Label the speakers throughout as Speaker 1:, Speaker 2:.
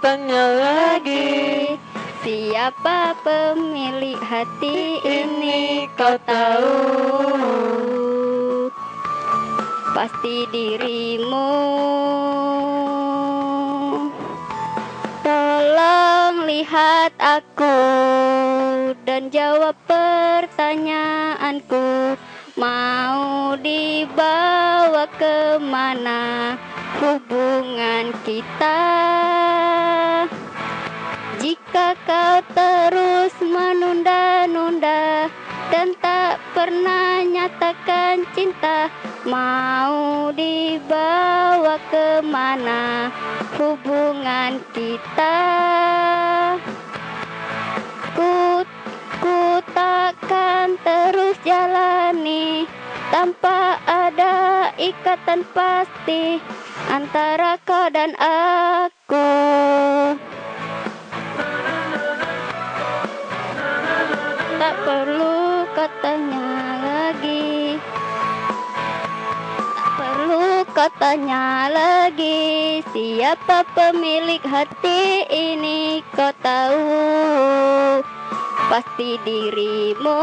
Speaker 1: bertanya lagi,
Speaker 2: siapa pemilik hati ini kau tahu? Pasti dirimu. Tolong lihat aku dan jawab pertanyaanku. Mau dibawa kemana hubungan kita? Jika kau terus menunda-nunda dan tak pernah nyatakan cinta, mau dibawa kemana hubungan kita? Ku takkan terus jalani tanpa ada ikatan pasti antara kau dan aku. Tak perlu katanya lagi, tak perlu katanya lagi, siapa pemilik hati ini kau tahu? Pasti dirimu.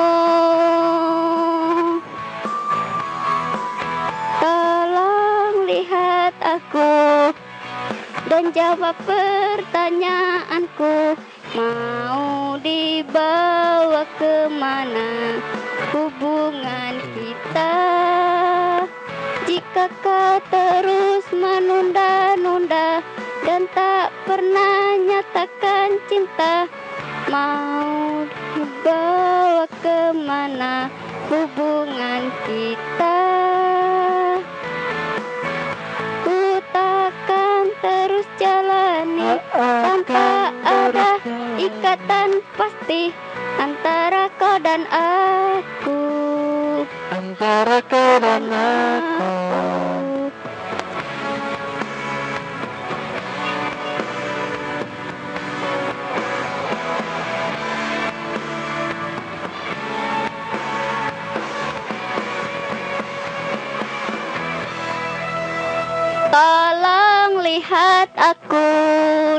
Speaker 2: Tolong lihat aku dan jawab pertanyaanku. Mau dibawa kemana hubungan kita? Jika kau terus menunda-nunda dan tak pernah nyatakan cinta, mau dibawa kemana hubungan kita? Ku takkan terus jalani tanpa ada ikatan pasti antara kau dan aku.
Speaker 1: antara kau dan aku.
Speaker 2: Tolong lihat aku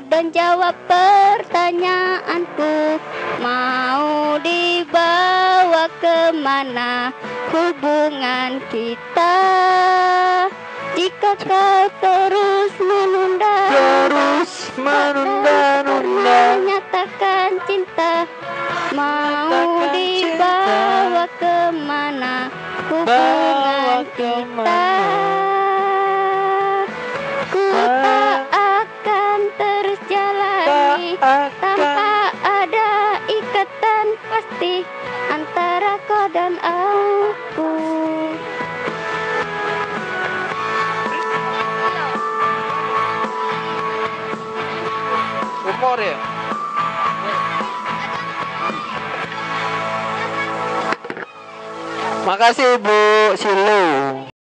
Speaker 2: dan jawab pertanyaanku. Mau dibawa kemana hubungan kita? Jika kau terus menunda-nunda menyatakan cinta, mau dibawa kemana hubungan kita? Ku tak akan terus jalani tanpa ada ikatan pasti antara kau dan aku.
Speaker 1: Humor ya? Makasih Bu Silu.